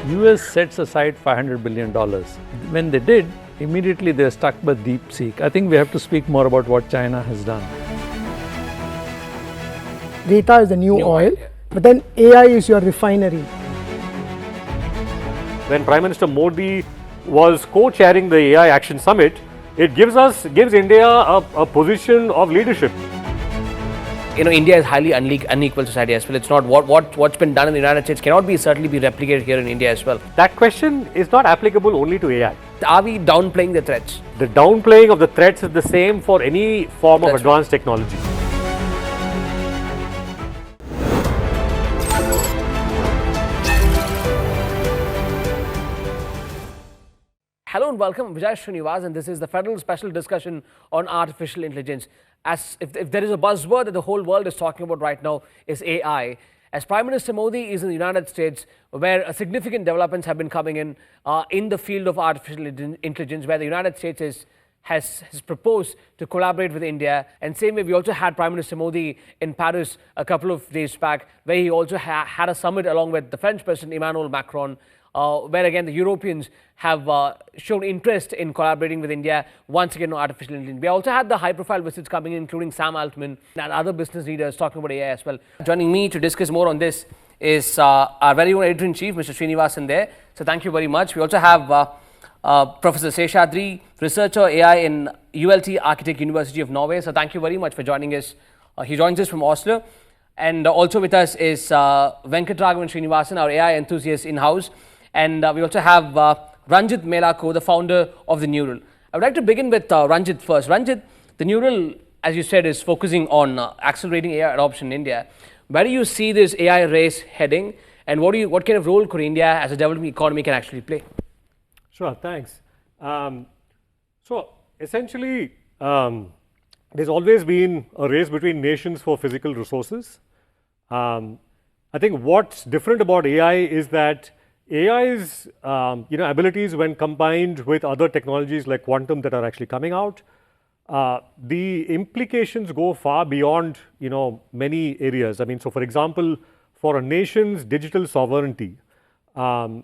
US sets aside $500 billion. When they did, immediately they were stuck by DeepSeek. I think we have to speak more about what China has done. Data is the new oil, but then AI is your refinery. When Prime Minister Modi was co-chairing the AI Action Summit, it gives India a position of leadership. India is highly unequal society as well. It's not what's been done in the United States cannot certainly be replicated here in India as well. That question is not applicable only to AI. Are we downplaying the threats? The downplaying of the threats is the same for any form of advanced technology. Hello and welcome, Vijay Srinivas, and this is the Federal special discussion on artificial intelligence. As if there is a buzzword that the whole world is talking about right now is AI. As Prime Minister Modi is in the United States, where significant developments have been coming in the field of artificial intelligence, where the United States has proposed to collaborate with India. And same way, we also had Prime Minister Modi in Paris a couple of days back, where he also had a summit along with the French President Emmanuel Macron, where again the Europeans have shown interest in collaborating with India once again on artificial intelligence. We also had the high-profile visits coming in, including Sam Altman and other business leaders talking about AI as well. Joining me to discuss more on this is our very own editor-in-chief, Mr. Srinivasan there. So thank you very much. We also have Professor Seshadri, researcher AI in ULT Architect University of Norway. So thank you very much for joining us. He joins us from Oslo. And also with us is Venkatraghavan Srinivasan, our AI enthusiast in-house. And we also have Ranjit Melako, the founder of The Neural. I would like to begin with Ranjit first. Ranjit, The Neural, as you said, is focusing on accelerating AI adoption in India. Where do you see this AI race heading, and what kind of role could India as a developing economy can actually play? Sure, thanks. So essentially, there's always been a race between nations for physical resources. I think what's different about AI is that AI's abilities, when combined with other technologies like quantum that are actually coming out, the implications go far beyond many areas. I mean, so for example, for a nation's digital sovereignty, the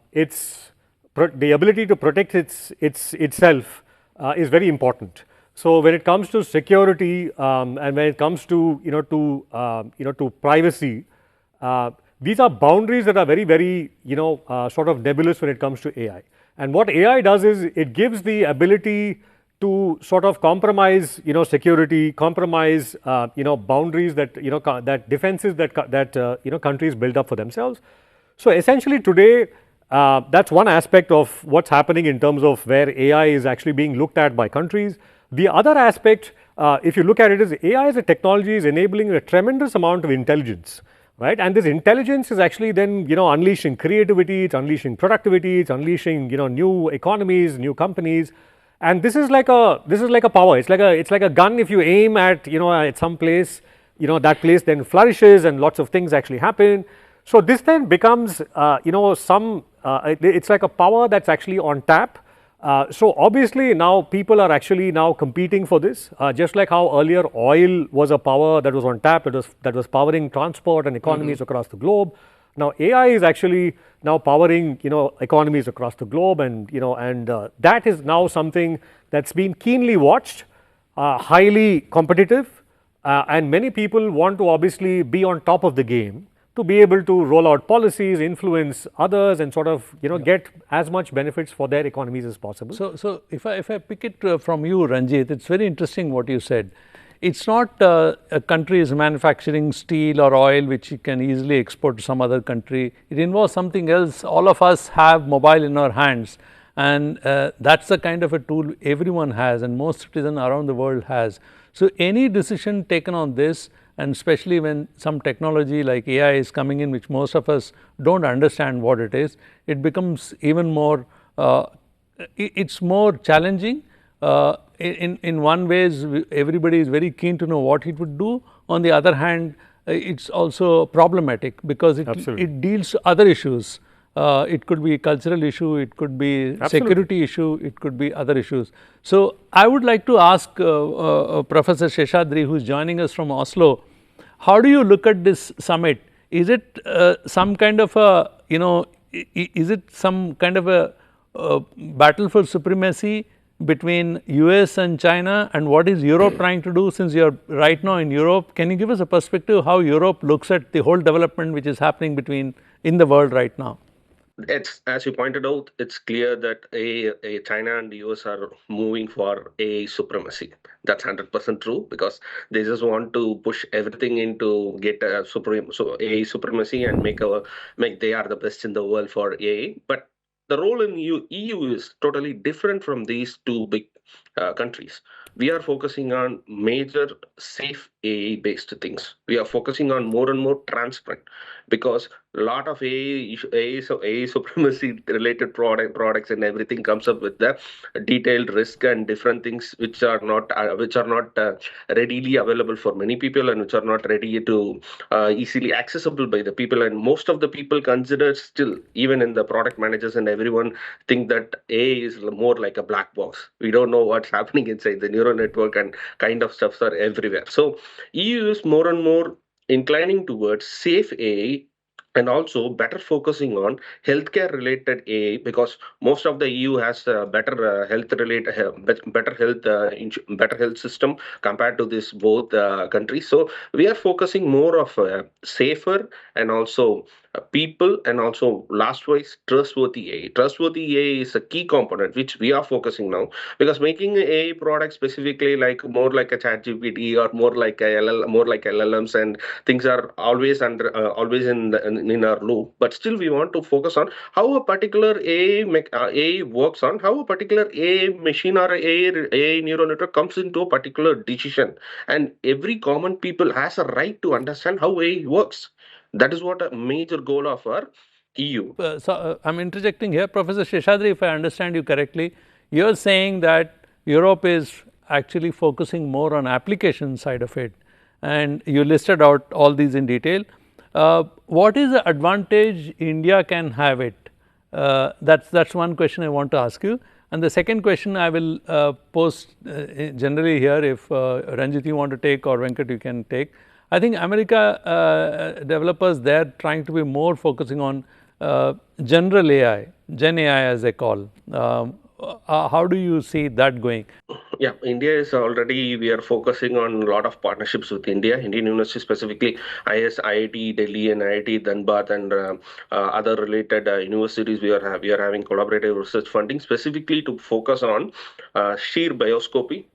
ability to protect itself is very important. So when it comes to security and when it comes to to privacy. These are boundaries that are very, very, sort of nebulous when it comes to AI. And what AI does is it gives the ability to sort of compromise, security, compromise, boundaries that, that defenses that, countries build up for themselves. So essentially today, that's one aspect of what's happening in terms of where AI is actually being looked at by countries. The other aspect, if you look at it, is AI as a technology is enabling a tremendous amount of intelligence. Right, and this intelligence is actually then unleashing creativity, it's unleashing productivity, it's unleashing new economies, new companies, and this is like a power. It's like a gun. If you aim at at some place, that place then flourishes and lots of things actually happen. So this then becomes it's like a power that's actually on tap. So obviously now people are actually now competing for this, just like how earlier oil was a power that was on tap, that was powering transport and economies across the globe. Now AI is actually now powering economies across the globe, and that is now something that's been keenly watched, highly competitive, and many people want to obviously be on top of the game to be able to roll out policies, influence others, and sort of get as much benefits for their economies as possible. So if I pick it from you, Ranjit, it's very interesting what you said. It's not a country is manufacturing steel or oil which you can easily export to some other country. It involves something else. All of us have mobile in our hands, and that's the kind of a tool everyone has, and most citizens around the world has. So any decision taken on this, and especially when some technology like AI is coming in, which most of us don't understand what it is, it becomes even more, it's more challenging. In one ways, everybody is very keen to know what it would do. On the other hand, it's also problematic because it deals to other issues. It could be a cultural issue, it could be security issue, it could be other issues. So I would like to ask Professor Seshadri, who is joining us from Oslo, how do you look at this summit? Is it some kind of a is it some kind of a battle for supremacy between US and China, and what is Europe trying to do? Since you are right now in Europe, can you give us a perspective how Europe looks at the whole development which is happening in the world right now? It's as you pointed out, it's clear that China and the US are moving for a supremacy. That's 100% true because they just want to push everything into get a a supremacy and make they are the best in the world for AI. But the role in EU is totally different from these two big countries. We are focusing on major safe AI based things. We are focusing on more and more transparent because a lot of AI supremacy related products and everything comes up with the detailed risk and different things which are not readily available for many people and which are not ready to easily accessible by the people, and most of the people consider still even in the product managers and everyone think that AI is more like a black box. We don't know what's happening inside the neural network and kind of stuffs are everywhere. So EU is more and more inclining towards safe AI and also better focusing on healthcare related AI because most of the EU has better health related better health system compared to this both countries. So we are focusing more of safer and also people and also last wise trustworthy AI. Trustworthy AI is a key component which we are focusing now because making AI product specifically like more like a chat GPT or more like a more like LLMs and things are always under always in our loop, but still we want to focus on how a particular AI works on how a particular AI machine or AI neural network comes into a particular decision, and every common people has a right to understand how AI works. That is what a major goal of our EU. I'm interjecting here, Professor Sheshadri. If I understand you correctly, you're saying that Europe is actually focusing more on application side of it, and you listed out all these in detail. What is the advantage India can have it? That's one question I want to ask you. And the second question I will post generally here. If Ranjit you want to take or Venkat you can take. I think America developers they are trying to be more focusing on general AI, Gen AI as they call. How do you see that going? Yeah, India is already, we are focusing on a lot of partnerships with Indian university specifically, IIT Delhi and IIT Dhanbad and other related universities. We are having collaborative research funding specifically to focus on sheer bioscopy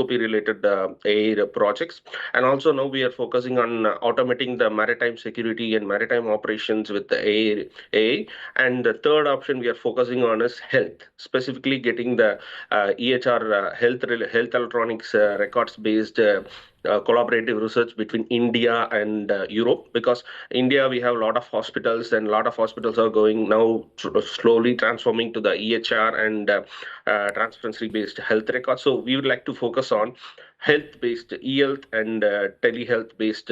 related AI projects, and also now we are focusing on automating the maritime security and maritime operations with the AI. And the third option we are focusing on is health, specifically getting the EHR health electronics records based collaborative research between India and Europe, because India we have a lot of hospitals and a lot of hospitals are going now slowly transforming to the EHR and transparency based health records. So we would like to focus on health based e-health and telehealth based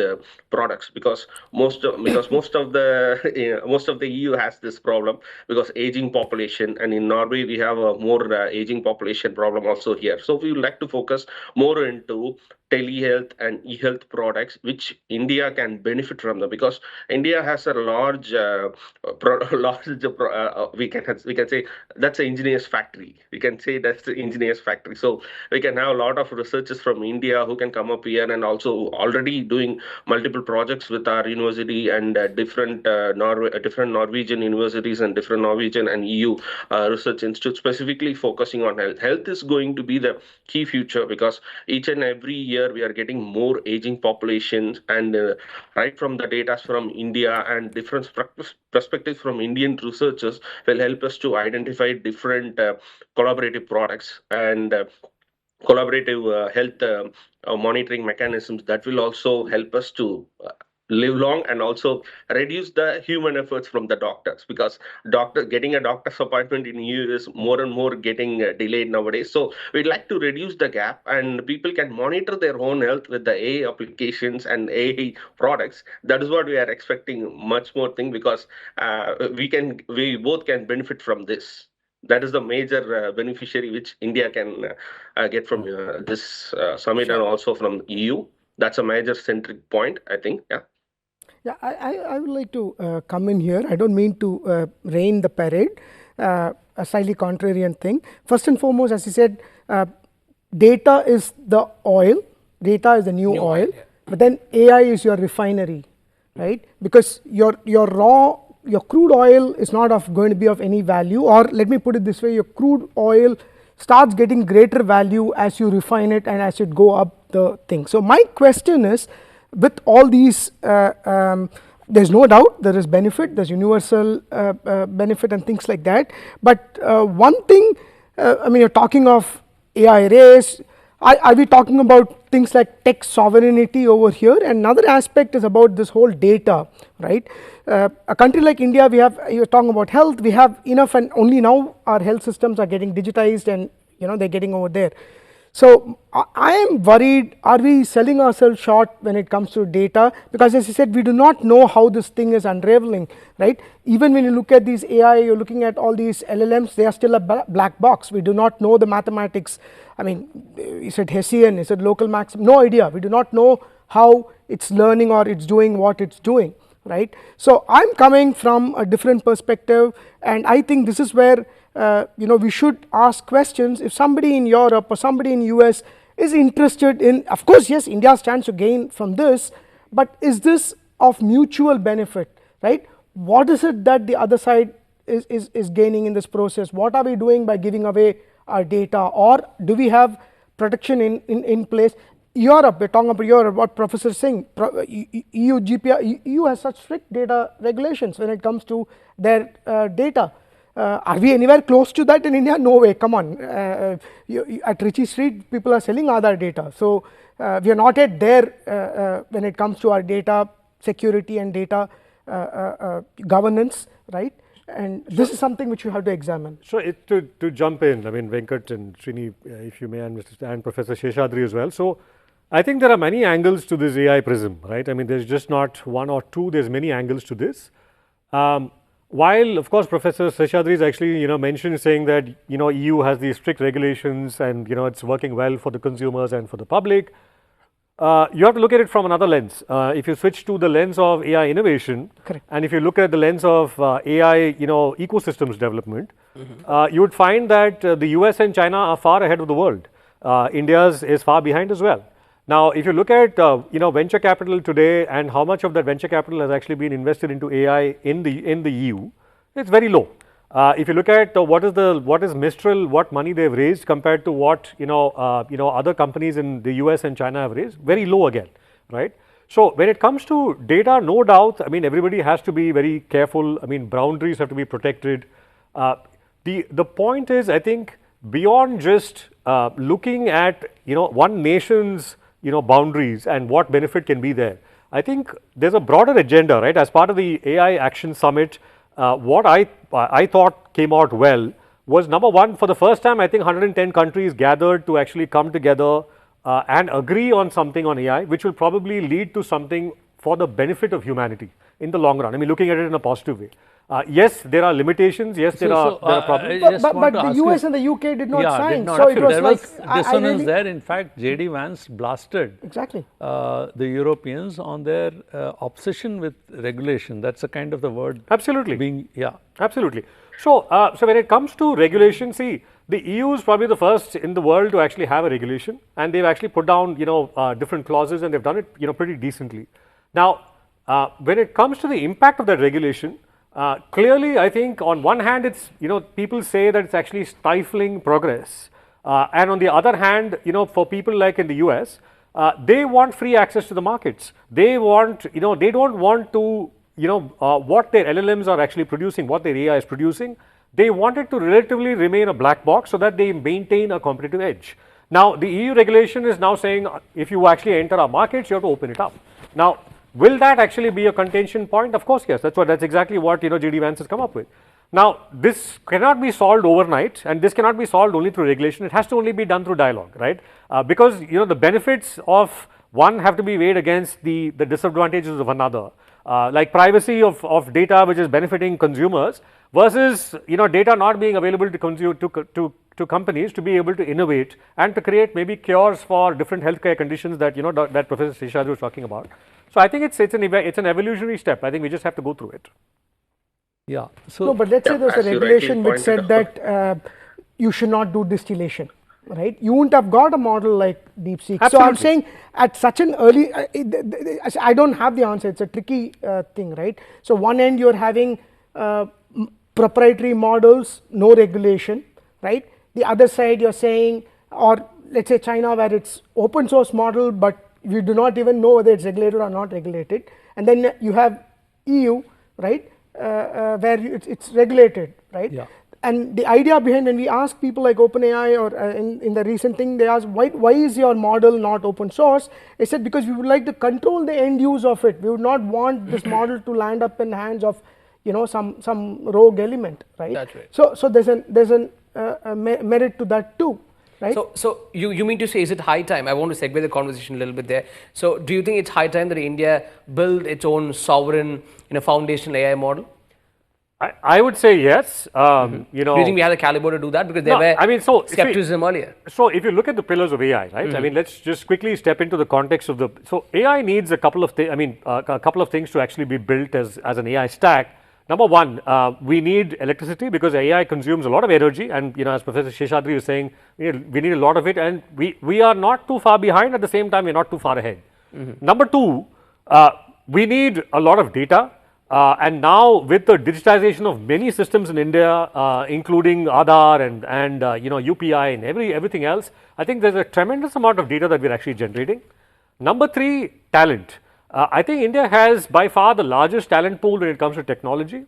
products because most of the most of the EU has this problem because aging population, and in Norway we have a more aging population problem also here. So we would like to focus more into telehealth and e-health products which India can benefit from them because India has a large we can say that's an engineer's factory. We can say that's the engineer's factory. So we can have a lot of researchers from India who can come up here and also already doing multiple projects with our university and different Norwegian universities and different Norwegian and EU research institutes specifically focusing on health. Health is going to be the key future because each and every year we are getting more aging populations, and right from the data from India and different perspectives from Indian researchers will help us to identify different collaborative products and collaborative health monitoring mechanisms that will also help us to live long and also reduce the human efforts from the doctors, because getting a doctor's appointment in EU is more and more getting delayed nowadays. So we'd like to reduce the gap and people can monitor their own health with the AI applications and AI products. That is what we are expecting much more thing because we both can benefit from this. That is the major beneficiary which India can get from this summit and Sure. also from EU. That's a major centric point, I think. Yeah. Yeah, I would like to come in here. I don't mean to rain the parade, a slightly contrarian thing. First and foremost, as you said, data is the oil, data is the new oil, yeah. but then AI is your refinery, right? Because your crude oil is not going to be of any value, or let me put it this way, your crude oil starts getting greater value as you refine it and as it go up the thing. So my question is, with all these, there's no doubt there is benefit, there's universal benefit and things like that. But one thing, I mean, you're talking of AI race. Are we talking about things like tech sovereignty over here? And another aspect is about this whole data, right? A country like India, we have, you're talking about health, we have enough, and only now our health systems are getting digitized, and they're getting over there. So I am worried, are we selling ourselves short when it comes to data? Because as you said, we do not know how this thing is unraveling, right? Even when you look at these AI, you're looking at all these LLMs, they are still a black box. We do not know the mathematics. I mean, is it Hessian, is it local maximum? No idea. We do not know how it's learning or it's doing what it's doing, right? So I'm coming from a different perspective, and I think this is where we should ask questions. If somebody in Europe or somebody in US is interested in, of course, yes, India stands to gain from this, but is this of mutual benefit, right? What is it that the other side is gaining in this process? What are we doing by giving away our data, or do we have protection in place? Europe, we're talking about Europe, what Professor Singh, EU GPR, EU has such strict data regulations when it comes to their data. Are we anywhere close to that in India? No way, come on. At Ritchie Street, people are selling Aadhaar data. So we are not yet there when it comes to our data security and data governance, right? And this is something which you have to examine. So to jump in, I mean, Venkat and Srini, if you may, and Professor Seshadri as well. So I think there are many angles to this AI prism, right? I mean, there's just not one or two, there's many angles to this. While, of course, Professor Seshadri is actually, mentioned saying that, EU has these strict regulations and, it's working well for the consumers and for the public. You have to look at it from another lens. If you switch to the lens of AI innovation, correct, and if you look at the lens of AI, ecosystems development, you would find that the US and China are far ahead of the world. India's is far behind as well. Now, if you look at venture capital today and how much of that venture capital has actually been invested into AI in the EU, it's very low. If you look at what is Mistral, what money they've raised compared to what other companies in the US and China have raised, very low again, right? So when it comes to data, no doubt, I mean, everybody has to be very careful. I mean, boundaries have to be protected. The point is, I think, beyond just looking at one nation's boundaries and what benefit can be there, I think there's a broader agenda, right? As part of the AI Action Summit, what I thought came out well was, number one, for the first time, I think 110 countries gathered to actually come together and agree on something on AI, which will probably lead to something for the benefit of humanity in the long run. I mean, looking at it in a positive way. Yes, there are limitations. Yes, there are problems. But the US and the UK did not sign. Did not. So it was there like was dissonance there. In fact, J.D. Vance blasted exactly the Europeans on their obsession with regulation. That's a kind of the word. Absolutely. Being, yeah. Absolutely. So, so when it comes to regulation, see, the EU is probably the first in the world to actually have a regulation, and they've actually put down, different clauses, and they've done it, pretty decently. Now, when it comes to the impact of that regulation, clearly, I think on one hand, it's, people say that it's actually stifling progress. And on the other hand, for people like in the US, they want free access to the markets. They want, they don't want to, what their LLMs are actually producing, what their AI is producing. They want it to relatively remain a black box so that they maintain a competitive edge. Now, the EU regulation is now saying if you actually enter our markets, you have to open it up. Now, will that actually be a contention point? Of course, yes. That's exactly what J.D. Vance has come up with. Now, this cannot be solved overnight, and this cannot be solved only through regulation. It has to only be done through dialogue, right? Because the benefits of one have to be weighed against the disadvantages of another. like privacy of data which is benefiting consumers versus data not being available to consume to companies to be able to innovate and to create maybe cures for different healthcare conditions that that Professor Seshadri was talking about. So I think it's an evolutionary step. I think we just have to go through it. Yeah. So no, but let's say there's a as you regulation rightly which said pointed that you should not do distillation, right? You wouldn't have got a model like DeepSeek. So Absolutely. I'm saying at such an early, I don't have the answer. It's a tricky thing, right? So one end you're having proprietary models, no regulation, right? The other side you're saying, or let's say China where it's open source model, but we do not even know whether it's regulated or not regulated. And then you have EU, right? Where it's regulated, right? Yeah. And the idea behind, when we ask people like OpenAI or in the recent thing, they ask why is your model not open source? They said because we would like to control the end use of it. We would not want this model to land up in the hands of some rogue element, right? That's right. So there's a merit to that too, right? So you mean to say, is it high time? I want to segue the conversation a little bit there. So do you think it's high time that India build its own sovereign, foundational AI model? I would say yes. Do you think we have the caliber to do that? Because there were skepticism earlier. So if you look at the pillars of AI, right? I mean, let's just quickly step into the context of so AI needs a couple of things. I mean, a couple of things to actually be built as an AI stack. Number one, we need electricity because AI consumes a lot of energy, and as Professor Seshadri was saying, we need a lot of it, and we are not too far behind. At the same time, we're not too far ahead. Number two, we need a lot of data. And now with the digitization of many systems in India, including Aadhaar and UPI and everything else, I think there's a tremendous amount of data that we're actually generating. Number three, talent. I think India has by far the largest talent pool when it comes to technology.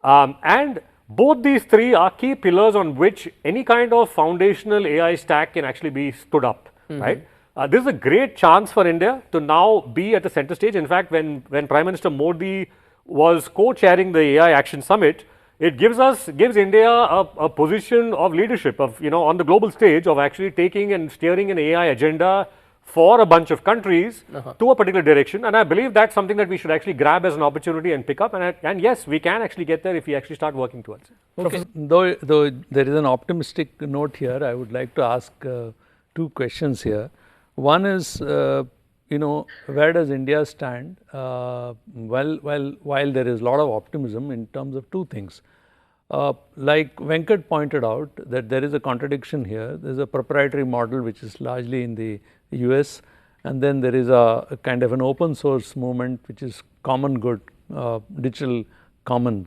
And both these three are key pillars on which any kind of foundational AI stack can actually be stood up, right? This is a great chance for India to now be at the center stage. In fact, when Prime Minister Modi was co-chairing the AI Action Summit, it gives India a position of leadership on the global stage of actually taking and steering an AI agenda for a bunch of countries to a particular direction. And I believe that's something that we should actually grab as an opportunity and pick up. And yes, we can actually get there if we actually start working towards it. okay. Though there is an optimistic note here, I would like to ask two questions here. One is, where does India stand? While there is a lot of optimism in terms of two things. Like Venkat pointed out that there is a contradiction here. There is a proprietary model which is largely in the US, and then there is a kind of an open source movement which is common good, digital common,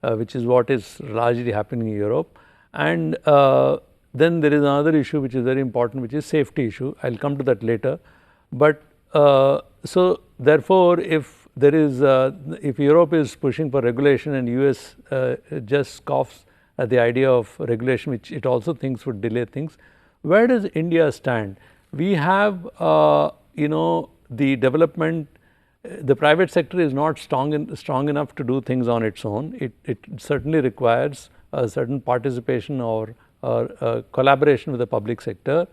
which is what is largely happening in Europe. And then there is another issue which is very important, which is safety issue. I will come to that later. But so therefore, if Europe is pushing for regulation and US just scoffs at the idea of regulation, which it also thinks would delay things, where does India stand? We have the development. The private sector is not strong enough to do things on its own. It certainly requires a certain participation or collaboration with the public sector.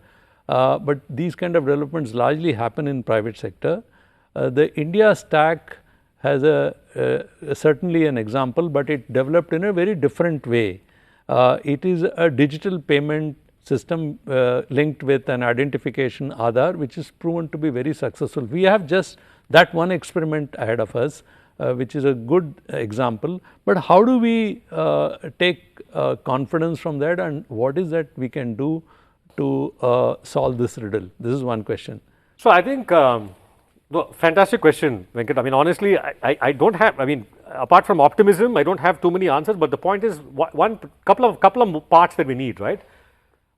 But these kind of developments largely happen in private sector. The India stack has certainly an example, but it developed in a very different way. It is a digital payment system linked with an identification Aadhaar, which is proven to be very successful. We have just that one experiment ahead of us, which is a good example. But how do we take confidence from that, and what is that we can do to solve this riddle? This is one question. So I think, fantastic question, Venkat. I mean, honestly, I don't have, apart from optimism, I don't have too many answers, but the point is couple of parts that we need, right?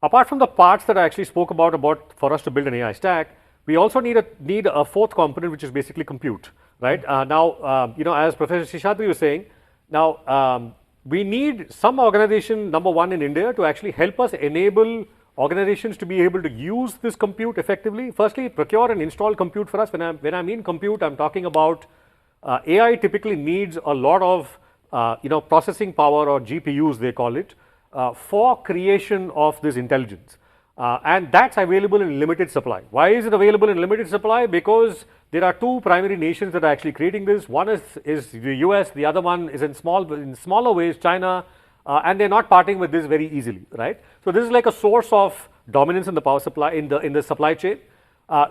Apart from the parts that I actually spoke about for us to build an AI stack, we also need a fourth component, which is basically compute, right? Now, as Professor Seshadri was saying, now we need some organization, number one in India, to actually help us enable organizations to be able to use this compute effectively. Firstly, procure and install compute for us. When I mean compute, I'm talking about AI typically needs a lot of processing power, or GPUs they call it, for creation of this intelligence. and that's available in limited supply. Why is it available in limited supply? Because there are two primary nations that are actually creating this. One is the US, the other one is in smaller ways, China, and they're not parting with this very easily, right? So this is like a source of dominance in the power supply, in the supply chain.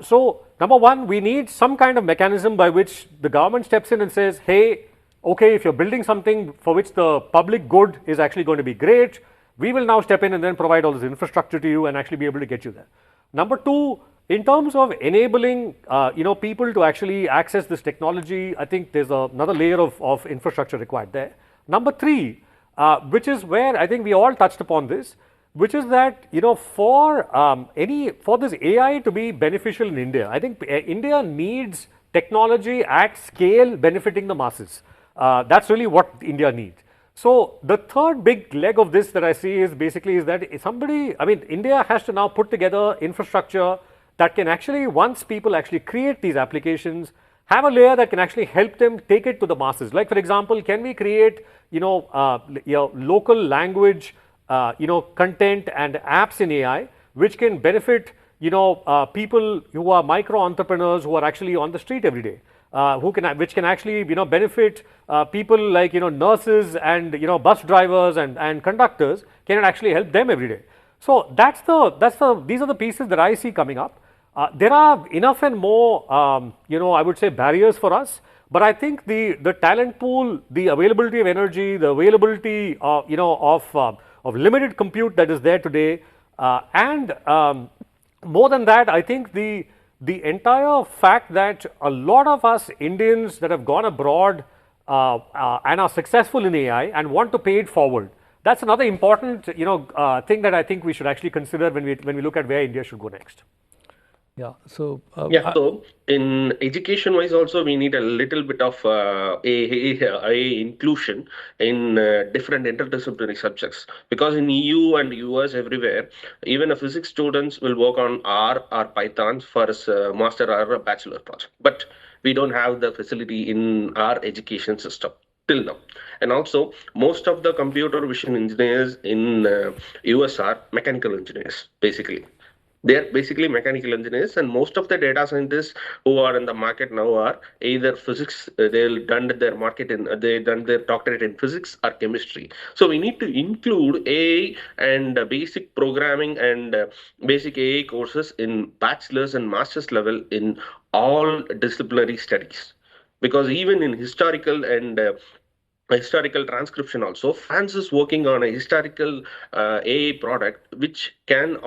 So number one, we need some kind of mechanism by which the government steps in and says, hey, okay, if you're building something for which the public good is actually going to be great, we will now step in and then provide all this infrastructure to you and actually be able to get you there. Number two, in terms of enabling people to actually access this technology, I think there's another layer of infrastructure required there. Number three, which is where I think we all touched upon this, which is that for this AI to be beneficial in India, I think India needs technology at scale benefiting the masses. That's really what India needs. So the third big leg of this that I see is basically is that India has to now put together infrastructure that can actually, once people actually create these applications, have a layer that can actually help them take it to the masses. Like for example, can we create local language content and apps in AI which can benefit people who are micro entrepreneurs who are actually on the street every day. Which can actually benefit people like nurses and bus drivers and conductors. Can it actually help them every day? So these are the pieces that I see coming up. There are enough and more I would say barriers for us, but I think the talent pool, the availability of energy, the availability of limited compute that is there today, and more than that, I think the entire fact that a lot of us Indians that have gone abroad and are successful in AI and want to pay it forward, that's another important thing that I think we should actually consider when we look at where India should go next. Yeah. So so in education wise also we need a little bit of a inclusion in different interdisciplinary subjects, because in EU and US everywhere, even a physics students will work on R or Python for a master or a bachelor project, but we don't have the facility in our education system till now. And also most of the computer vision engineers in US are mechanical engineers basically. They're basically mechanical engineers, and most of the data scientists who are in the market now are either physics, they've done they've done their doctorate in physics or chemistry. So we need to include AI and basic programming and basic AI courses in bachelor's and master's level in all disciplinary studies. Because even in historical and historical transcription also, France is working on a historical AI product which can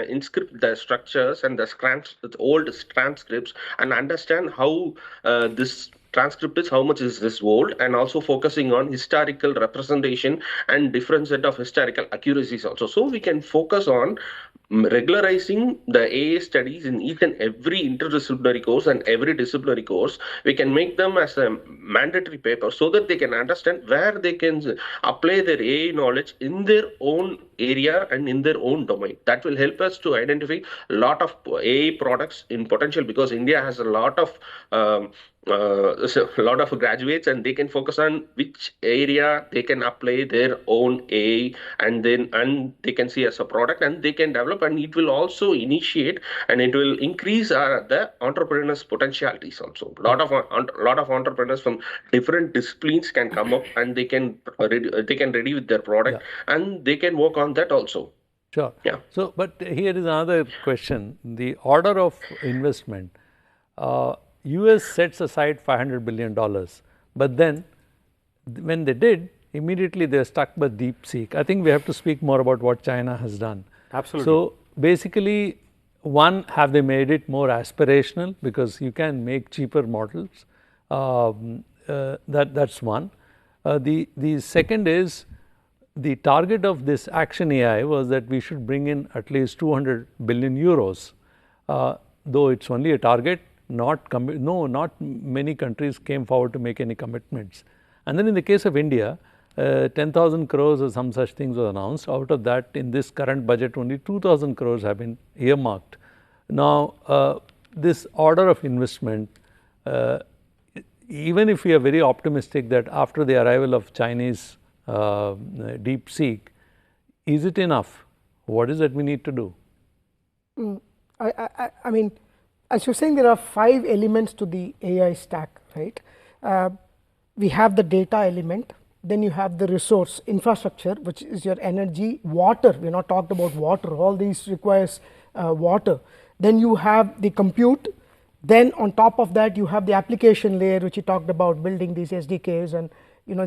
inscript the structures and the old transcripts and understand how this transcript is, how much is this old, and also focusing on historical representation and different set of historical accuracies also. So we can focus on regularizing the AA studies in each and every interdisciplinary course and every disciplinary course. We can make them as a mandatory paper so that they can understand where they can apply their AA knowledge in their own area and in their own domain. That will help us to identify a lot of AA products in potential, because India has a lot of graduates, and they can focus on which area they can apply their own AI, and they can see as a product and they can develop, and it will also initiate and it will increase the entrepreneurs' potentialities also. A lot of entrepreneurs from different disciplines can come up and they can ready with their product, and they can work on that also. Sure. Yeah. So, but here is another question: the order of investment. US sets aside $500 billion, but then when they did, immediately they are stuck by DeepSeek. I think we have to speak more about what China has done. Absolutely. So basically, one, have they made it more aspirational, because you can make cheaper models? That's one. The second is, the target of this Action AI was that we should bring in at least 200 billion euros, though it's only a target. Not many countries came forward to make any commitments. And then in the case of India, 10,000 crores or some such things was announced. Out of that, in this current budget, only 2,000 crores have been earmarked. Now, this order of investment, even if we are very optimistic that after the arrival of Chinese DeepSeek, is it enough? What is it we need to do? I mean, as you're saying, there are 5 elements to the AI stack, right? We have the data element, then you have the resource infrastructure, which is your energy, water. We're not talked about water. All these requires water. Then you have the compute. Then on top of that, you have the application layer, which you talked about, building these SDKs and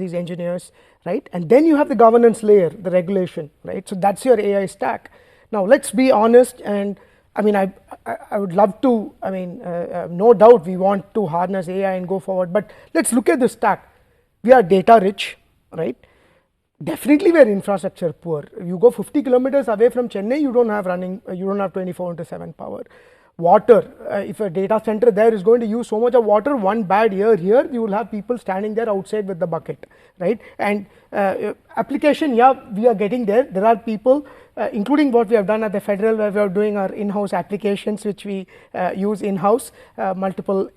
these engineers, right? And then you have the governance layer, the regulation, right? So that's your AI stack. Now let's be honest, and I mean, I would love to. I mean, no doubt we want to harness AI and go forward. But let's look at the stack. We are data rich, right? Definitely we are infrastructure poor. You go 50 kilometers away from Chennai, you don't have 24/7 power. Water, if a data center there is going to use so much of water, one bad year here, you will have people standing there outside with the bucket, right? And application, yeah, we are getting there. There are people, including what we have done at the Federal, where we are doing our in-house applications, which we use in-house, multiple.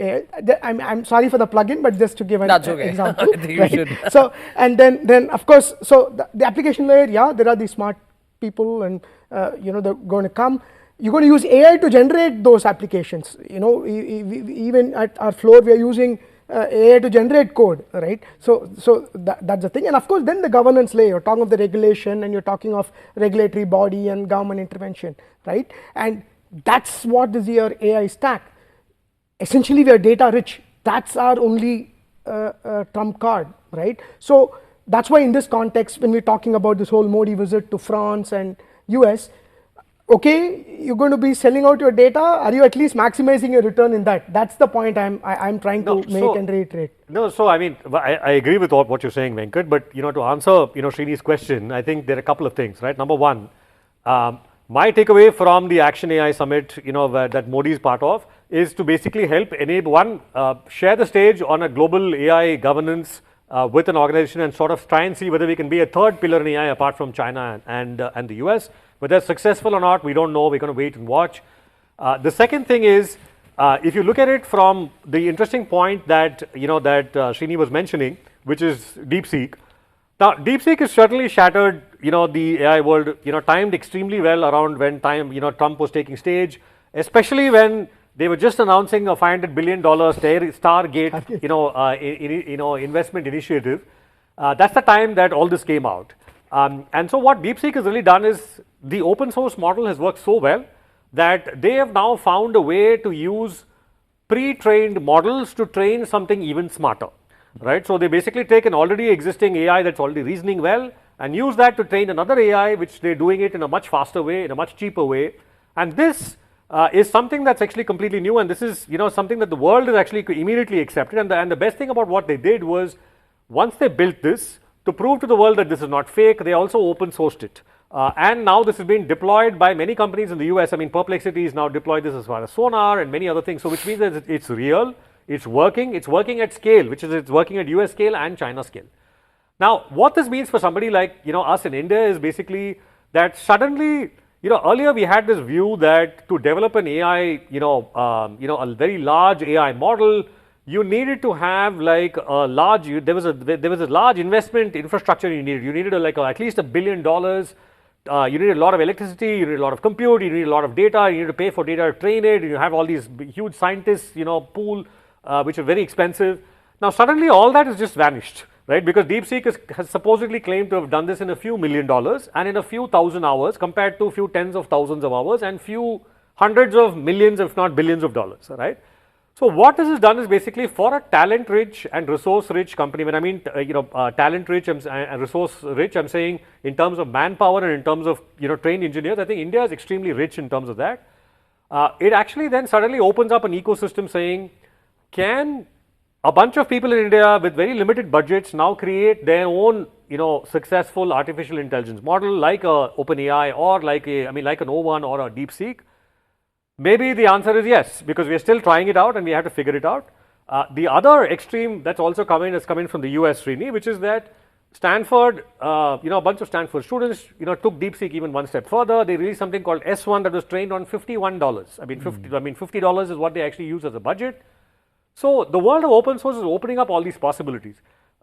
I'm sorry for the plugin, but just to give an example. I think you should. So, and then of course, so the application layer, yeah, there are these smart people, and they're going to come. You're going to use AI to generate those applications. Even at our floor, we are using AI to generate code, right? So that's the thing. And of course, then the governance layer. You're talking of the regulation, and you're talking of regulatory body and government intervention, right? And that's what is your AI stack. Essentially, we are data rich. That's our only trump card, right? So that's why in this context, when we're talking about this whole Modi visit to France and US, okay, you're going to be selling out your data. Are you at least maximizing your return in that? That's the point I'm trying to make and reiterate. No, so I mean, I agree with what you're saying, Venkat. But to answer Srini's question, I think there are a couple of things, right? Number one, my takeaway from the Action AI Summit, that Modi is part of, is to basically help enable share the stage on a global AI governance with an organization, and sort of try and see whether we can be a third pillar in AI apart from China and the US. Whether it's successful or not, we don't know. We're going to wait and watch. The second thing is, if you look at it from the interesting point that Srini was mentioning, which is DeepSeek. Now, DeepSeek has certainly shattered the AI world. Timed extremely well around when Trump was taking stage, especially when they were just announcing a $500 billion Stargate investment initiative. That's the time that all this came out. And so what DeepSeek has really done is, the open source model has worked so well that they have now found a way to use pre-trained models to train something even smarter, right? So they basically take an already existing AI that's already reasoning well, and use that to train another AI, which they're doing it in a much faster way, in a much cheaper way. And this is something that's actually completely new, and this is something that the world has actually immediately accepted. And the best thing about what they did was, once they built this, to prove to the world that this is not fake, they also open sourced it. And now this is being deployed by many companies in the US. I mean, Perplexity is now deployed this as far as Sonar and many other things. So which means that it's real, it's working at scale, which is it's working at US scale and China scale. Now, what this means for somebody like us in India is basically that suddenly, earlier we had this view that to develop an AI, a very large AI model, you needed to have like a large, there was a large investment infrastructure you needed. You needed at least $1 billion. You needed a lot of electricity, you needed a lot of compute, you needed a lot of data, you needed to pay for data to train it, you have all these huge scientists, pool, which are very expensive. Now suddenly all that has just vanished, right? Because DeepSeek has supposedly claimed to have done this in a few $1 million and in a few thousand hours, compared to a few tens of thousands of hours and few hundreds of millions, if not billions of dollars, right? So what this has done is basically, for a talent-rich and resource-rich company, when I mean talent-rich and resource-rich, I'm saying in terms of manpower and in terms of trained engineers, I think India is extremely rich in terms of that. It actually then suddenly opens up an ecosystem saying, can a bunch of people in India with very limited budgets now create their own successful artificial intelligence model, like a OpenAI or like an O1 or a DeepSeek? Maybe the answer is yes, because we are still trying it out and we have to figure it out. The other extreme that's also coming from the US, Srini, which is that Stanford, a bunch of Stanford students, took DeepSeek even one step further. They released something called S1 that was trained on $51. I mean, $50 is what they actually use as a budget. So the world of open source is opening up all these possibilities.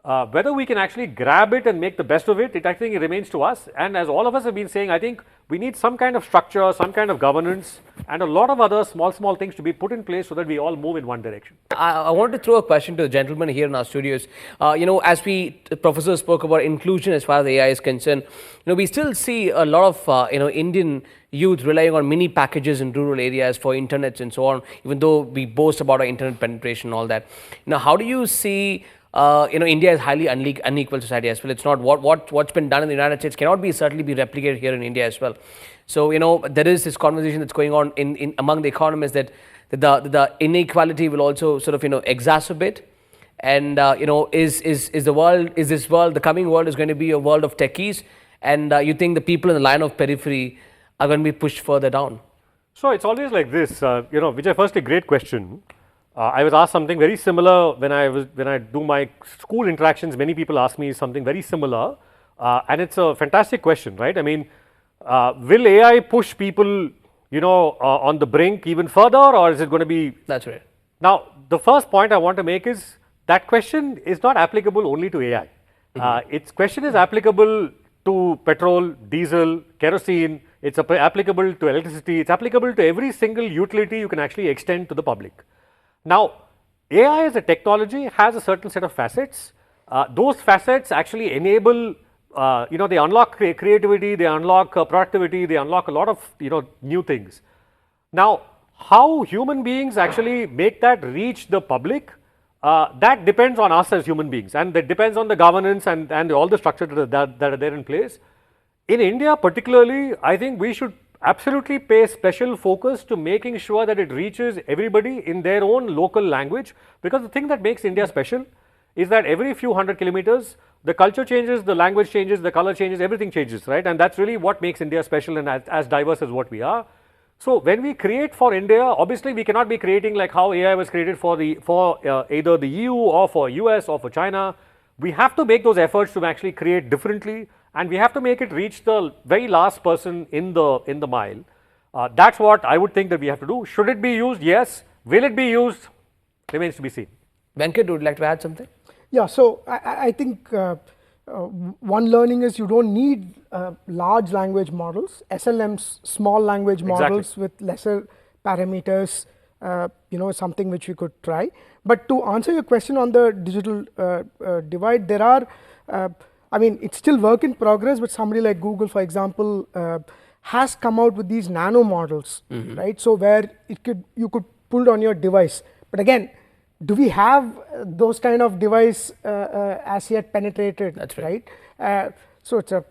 Whether we can actually grab it and make the best of it, I think it remains to us. And as all of us have been saying, I think we need some kind of structure, some kind of governance, and a lot of other small things to be put in place so that we all move in one direction. I want to throw a question to the gentleman here in our studios. As Professor spoke about inclusion as far as AI is concerned, we still see a lot of, Indian youth relying on mini packages in rural areas for internets and so on, even though we boast about our internet penetration and all that. How do you see India is highly unequal society as well. It's not what's been done in the United States cannot certainly be replicated here in India as well. So there is this conversation that's going on in among the economists that the inequality will also sort of exacerbate. And is this world, the coming world is going to be a world of techies, and you think the people in the line of periphery are going to be pushed further down? So it's always like this, Vijay. Firstly, great question. I was asked something very similar when I do my school interactions. Many people ask me something very similar, and it's a fantastic question, right? I mean, will AI push people, on the brink even further, or is it going to be? That's right. Now, the first point I want to make is that question is not applicable only to AI. Its question is applicable to petrol, diesel, kerosene. It's applicable to electricity. It's applicable to every single utility you can actually extend to the public. Now, AI as a technology has a certain set of facets. Those facets actually enable, they unlock creativity, they unlock productivity, they unlock a lot of, new things. Now, how human beings actually make that reach the public, that depends on us as human beings, and that depends on the governance and all the structures that are there in place. In India particularly, I think we should absolutely pay special focus to making sure that it reaches everybody in their own local language, because the thing that makes India special is that every few 100 kilometers, the culture changes, the language changes, the color changes, everything changes, right? And that's really what makes India special and as diverse as what we are. So when we create for India, obviously we cannot be creating like how AI was created for either the EU or for US or for China. We have to make those efforts to actually create differently, and we have to make it reach the very last person in the mile. That's what I would think that we have to do. Should it be used? Yes. Will it be used? Remains to be seen. Venkat, would you like to add something? Yeah, so I think one learning is you don't need large language models. SLMs, small language models with lesser parameters, something which we could try. But to answer your question on the digital divide, there are, it's still work in progress, but somebody like Google, for example, has come out with these nano models, right? So where you could pull it on your device. But again, do we have those kind of device as yet penetrated? That's right. So it's a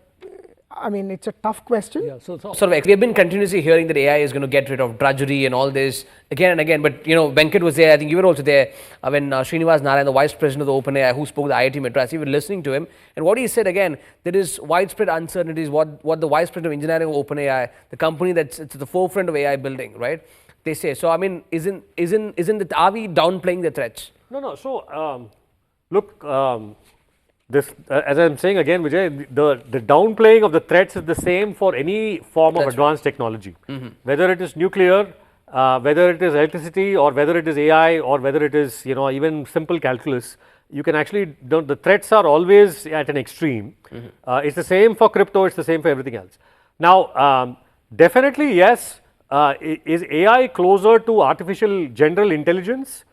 tough question. Yeah, so we have been continuously hearing that AI is going to get rid of drudgery and all this again and again. But Venkat was there. I think you were also there when Srinivas Narayan, the vice president of the OpenAI, who spoke at the IIT Madras, you were listening to him. And what he said again, there is widespread uncertainties. What the vice president of engineering of OpenAI, the company that's at the forefront of AI building, right? They say. So are we downplaying the threats? No. So look. As I'm saying again, Vijay, the downplaying of the threats is the same for any form of advanced technology, whether it is nuclear, whether it is electricity, or whether it is AI, or whether it is even simple calculus. You can actually the threats are always at an extreme. It's the same for crypto. It's the same for everything else. Now, definitely yes. Is AI closer to artificial general intelligence?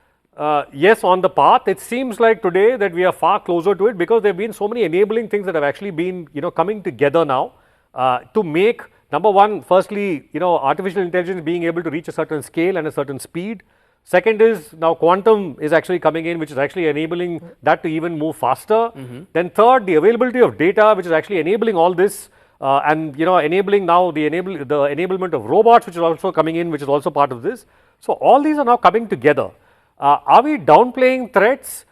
Yes, on the path. It seems like today that we are far closer to it, because there have been so many enabling things that have actually been coming together now to make, number one, firstly, artificial intelligence being able to reach a certain scale and a certain speed. Second is now quantum is actually coming in, which is actually enabling that to even move faster. Then third, the availability of data, which is actually enabling all this, and enabling now the enablement of robots, which is also coming in, which is also part of this. So all these are now coming together. Are we downplaying threats?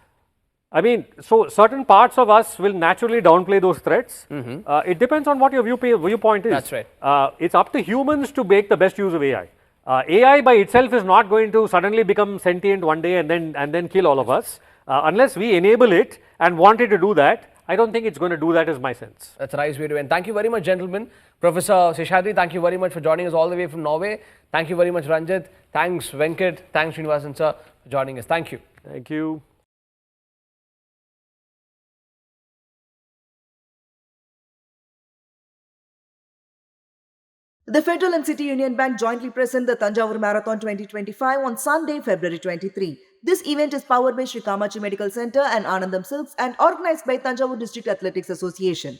So certain parts of us will naturally downplay those threats. It depends on what your viewpoint is. That's right. It's up to humans to make the best use of AI. AI by itself is not going to suddenly become sentient one day and then kill all of us. Unless we enable it and want it to do that, I don't think it's going to do that, is my sense. That's a nice way to end. Thank you very much, gentlemen. Professor Seshadri, thank you very much for joining us all the way from Norway. Thank you very much, Ranjit. Thanks, Venkat. Thanks, Srinivasan sir, for joining us. Thank you. Thank you. The Federal and City Union Bank jointly present the Tanjavur Marathon 2025 on Sunday, February 23. This event is powered by Sri Kamachi Medical Center and Anandam Silks and organized by Tanjavur District Athletics Association.